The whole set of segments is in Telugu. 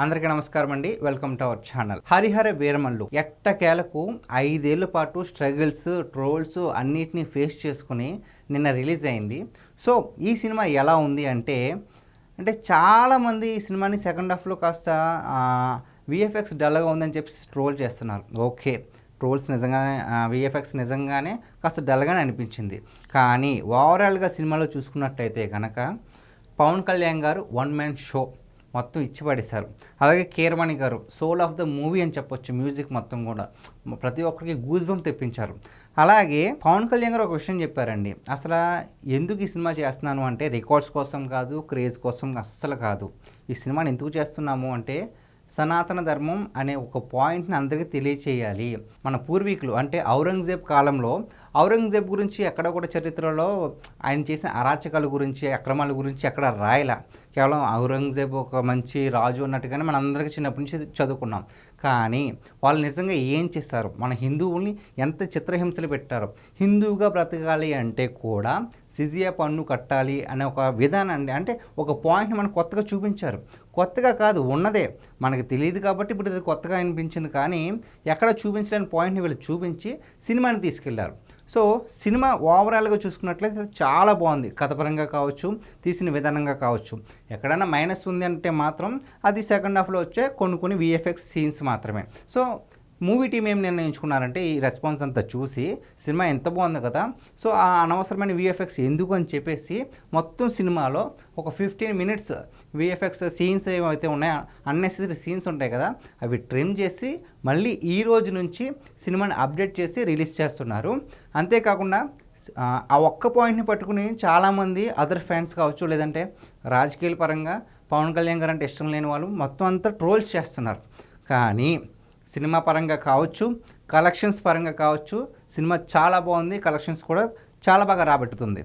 అందరికీ నమస్కారం అండి. Welcome to our channel. Harihara Veeramallu ఎట్టకేలకు 5 ఏళ్ల పాటు స్ట్రగుల్స్, ట్రోల్స్ అన్నిటినీ ఫేస్ చేసుకుని నిన్న రిలీజ్ అయింది. సో ఈ సినిమా ఎలా ఉంది అంటే చాలామంది ఈ సినిమాని సెకండ్ హాఫ్లో కాస్త విఎఫ్ఎక్స్ డల్గా ఉందని చెప్పి ట్రోల్ చేస్తున్నారు. ఓకే, ట్రోల్స్ నిజంగానే విఎఫ్ఎక్స్ నిజంగానే కాస్త డల్గానే అనిపించింది. కానీ ఓవరాల్గా సినిమాలో చూసుకున్నట్టయితే కనుక పవన్ కళ్యాణ్ గారు వన్ మ్యాన్ షో మొత్తం ఇచ్చి పడేశారు. అలాగే కీరవాణి గారు సోల్ ఆఫ్ ద మూవీ అని చెప్పొచ్చు. మ్యూజిక్ మొత్తం కూడా ప్రతి ఒక్కరికి గూస్ బంప్ తెప్పించారు. అలాగే పవన్ కళ్యాణ్ గారు ఒక విషయం చెప్పారండి. అసలు ఎందుకు ఈ సినిమా చేస్తున్నాను అంటే రికార్డ్స్ కోసం కాదు, క్రేజ్ కోసం అస్సలు కాదు. ఈ సినిమాని ఎందుకు చేస్తున్నాము అంటే సనాతన ధర్మం అనే ఒక పాయింట్ని అందరికీ తెలియచేయాలి. మన పూర్వీకులు అంటే ఔరంగజేబ్ కాలంలో ఔరంగజేబ్ గురించి ఎక్కడ కూడా చరిత్రలో ఆయన చేసిన అరాచకాల గురించి, అక్రమాల గురించి ఎక్కడ రాయలా. కేవలం ఔరంగజేబ్ ఒక మంచి రాజు అన్నట్టుగానే మన అందరికీ చిన్నప్పటి నుంచి చదువుకున్నాం. కానీ వాళ్ళు నిజంగా ఏం చేశారు, మన హిందువుల్ని ఎంత చిత్రహింసలు పెట్టారు. హిందువుగా బ్రతకాలి అంటే కూడా సిజియా పన్ను కట్టాలి అనే ఒక విధానాన్ని, అంటే ఒక పాయింట్ని మనకు కొత్తగా చూపించారు. కొత్తగా కాదు, ఉన్నదే మనకు తెలియదు కాబట్టి ఇప్పుడు ఇది కొత్తగా అనిపించింది. కానీ ఎక్కడ చూపించలేని పాయింట్ని వీళ్ళు చూపించి సినిమాని తీసుకెళ్లారు. సో సినిమా ఓవరాల్గా చూసుకున్నట్లయితే చాలా బాగుంది. కథపరంగా కావచ్చు, తీసిన విధానంగా కావచ్చు. ఎక్కడైనా మైనస్ ఉంది అంటే మాత్రం అది సెకండ్ హాఫ్లో వచ్చే కొన్ని విఎఫ్ఎక్స్ సీన్స్ మాత్రమే. సో మూవీ టీం ఏం నిర్ణయించుకున్నారంటే ఈ రెస్పాన్స్ అంతా చూసి సినిమా ఎంత బాగుంది కదా, సో ఆ అనవసరమైన విఎఫ్ఎక్స్ ఎందుకు అని చెప్పేసి మొత్తం సినిమాలో ఒక 15 minutes విఎఫ్ఎక్స్ సీన్స్ ఏమైతే ఉన్నాయో, అన్నెసరీ సీన్స్ ఉంటాయి కదా, అవి ట్రిమ్ చేసి మళ్ళీ ఈ రోజు నుంచి సినిమాని అప్డేట్ చేసి రిలీజ్ చేస్తున్నారు. అంతేకాకుండా ఆ ఒక్క పాయింట్ని పట్టుకుని చాలామంది అదర్ ఫ్యాన్స్ కావచ్చు, లేదంటే రాజకీయాల పరంగా పవన్ కళ్యాణ్ గారు అంటే ఇష్టం లేని వాళ్ళు మొత్తం అంతా ట్రోల్స్ చేస్తున్నారు. కానీ సినిమా పరంగా కావచ్చు, కలెక్షన్స్ పరంగా కావచ్చు, సినిమా చాలా బాగుంది. కలెక్షన్స్ కూడా చాలా బాగా రాబట్టుతుంది.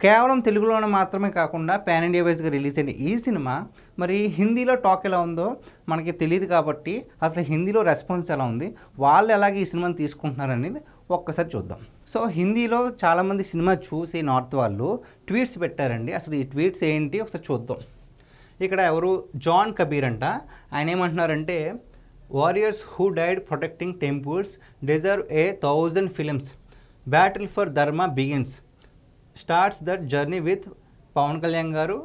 కేవలం తెలుగులోనే మాత్రమే కాకుండా పాన్ ఇండియా వైజ్గా రిలీజ్ అయిన ఈ సినిమా మరి హిందీలో టాక్ ఎలా ఉందో మనకి తెలియదు. కాబట్టి అసలు హిందీలో రెస్పాన్స్ ఎలా ఉంది, వాళ్ళు ఎలాగే ఈ సినిమాని తీసుకుంటున్నారు అనేది ఒక్కసారి చూద్దాం. సో హిందీలో చాలామంది సినిమా చూసి నార్త్ వాళ్ళు ట్వీట్స్ పెట్టారండి. అసలు ఈ ట్వీట్స్ ఏంటి ఒకసారి చూద్దాం. ఇక్కడ ఎవరు జాన్ కబీర్ అంట. ఆయన ఏమంటున్నారంటే, warriors who died protecting temples deserve 1,000 films. Battle for dharma begins. Starts that journey with Pawan Kalyan garu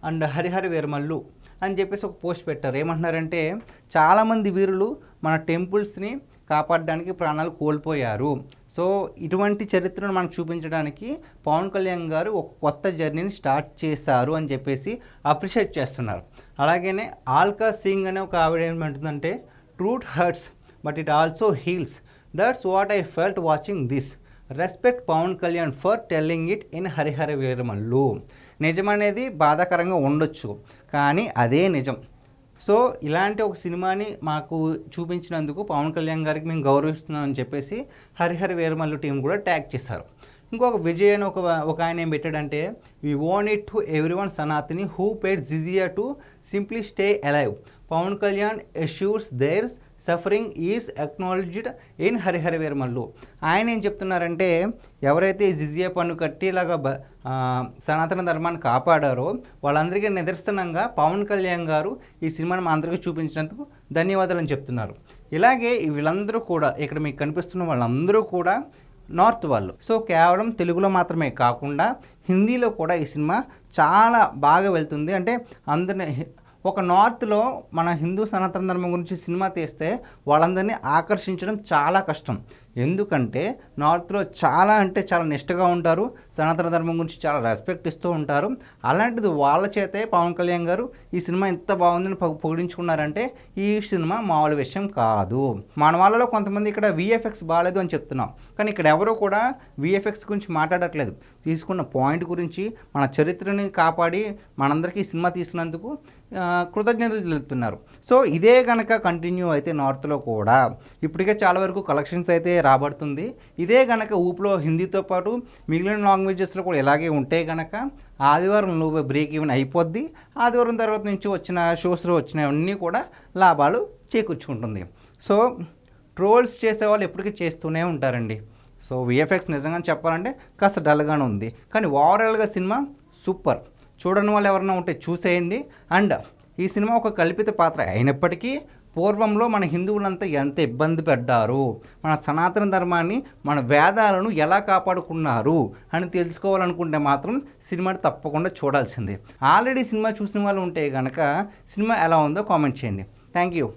and Harihara Veeramallu అని చెప్పేసి ఒక పోస్ట్ పెట్టారు. ఏమంటున్నారంటే, చాలామంది వీరులు మన టెంపుల్స్ని కాపాడడానికి ప్రాణాలు కోల్పోయారు. సో ఇటువంటి చరిత్రను మనకు చూపించడానికి పవన్ కళ్యాణ్ గారు ఒక కొత్త జర్నీని స్టార్ట్ చేశారు అని చెప్పేసి అప్రిషియేట్ చేస్తున్నారు. అలాగనే ఆల్కా సింగ్ అనే ఒక ఆవిడ ఏమంటుందంటే, truth hurts but it also heals. That's what I felt watching this. Respect Pavan Kalyan for telling it in Harihara Veeramallu. నిజం అనేది బాధాకరంగా ఉండొచ్చు, కానీ అదే నిజం. సో ఇలాంటి ఒక సినిమాని మాకు చూపించినందుకు పవన్ కళ్యాణ్ గారికి మేము గౌరవిస్తున్నాం అని చెప్పేసి హరిహర వీరమల్లు టీం కూడా ట్యాగ్ చేశారు. ఇంకొక విజయ్ అని ఒక ఆయన ఏం పెట్టాడంటే, we own it to everyone Sanatani who paid jizya to simply stay alive. Pawan Kalyan assures their suffering is acknowledged in Harihara Veeramallu. ఆయన ఏం చెప్తున్నారంటే, ఎవరైతే జిజియా పన్ను కట్టి ఇలాగా సనాతన ధర్మాన్ని కాపాడారో వాళ్ళందరికీ నిదర్శనంగా పవన్ కళ్యాణ్ గారు ఈ సినిమాని మా అందరికీ చూపించినందుకు ధన్యవాదాలు అని చెప్తున్నారు. ఇలాగే వీళ్ళందరూ కూడా ఇక్కడ మీకు కనిపిస్తున్న వాళ్ళందరూ కూడా నార్త్ వాళ్ళు. సో కేవలం తెలుగులో మాత్రమే కాకుండా హిందీలో కూడా ఈ సినిమా చాలా బాగా వెళ్తుంది. అంటే అందరినీ ఒక నార్త్లో మన హిందూ సనాతన ధర్మం గురించి సినిమా తీస్తే వాళ్ళందరినీ ఆకర్షించడం చాలా కష్టం. ఎందుకంటే నార్త్లో చాలా అంటే చాలా నిష్టగా ఉంటారు, సనాతన ధర్మం గురించి చాలా రెస్పెక్ట్ ఇస్తూ ఉంటారు. అలాంటిది వాళ్ళ చేతే పవన్ కళ్యాణ్ గారు ఈ సినిమా ఎంత బాగుందని పొగిడించుకున్నారంటే ఈ సినిమా మామూలు విషయం కాదు. మన వాళ్ళలో కొంతమంది ఇక్కడ విఎఫ్ఎక్స్ బాగాలేదు అని చెప్తున్నాం, కానీ ఇక్కడ ఎవరో కూడా విఎఫ్ఎక్స్ గురించి మాట్లాడట్లేదు. తీసుకున్న పాయింట్ గురించి, మన చరిత్రని కాపాడి మనందరికీ సినిమా తీసినందుకు కృతజ్ఞతలు తెలుపుతున్నారు. సో ఇదే కనుక కంటిన్యూ అయితే నార్త్లో కూడా ఇప్పటికే చాలా వరకు కలెక్షన్స్ అయితే రాబడుతుంది. ఇదే కనుక ఊపులో హిందీతో పాటు మిగిలిన లాంగ్వేజెస్లో కూడా ఇలాగే ఉంటే కనుక ఆదివారం నువ్వు బ్రేక్ ఈవెన్ అయిపోద్ది. ఆదివారం తర్వాత నుంచి వచ్చిన షోస్లో వచ్చినవన్నీ కూడా లాభాలు చేకూర్చుకుంటుంది. సో ట్రోల్స్ చేసేవాళ్ళు ఎప్పటికీ చేస్తూనే ఉంటారండి. సో విఎఫ్ఎక్స్ నిజంగా చెప్పాలంటే కాస్త డల్గానే ఉంది, కానీ ఓవరాల్గా సినిమా సూపర్. చూడని వాళ్ళు ఎవరైనా ఉంటే చూసేయండి. అండ్ ఈ సినిమా ఒక కల్పిత పాత్ర అయినప్పటికీ పూర్వంలో మన హిందువులంతా ఎంత ఇబ్బంది పడ్డారు, మన సనాతన ధర్మాన్ని, మన వేదాలను ఎలా కాపాడుకున్నారు అని తెలుసుకోవాలనుకుంటే మాత్రం సినిమాని తప్పకుండా చూడాల్సిందే. ఆల్రెడీ సినిమా చూసిన వాళ్ళు ఉంటే కనుక సినిమా ఎలా ఉందో కామెంట్ చేయండి. Thank you.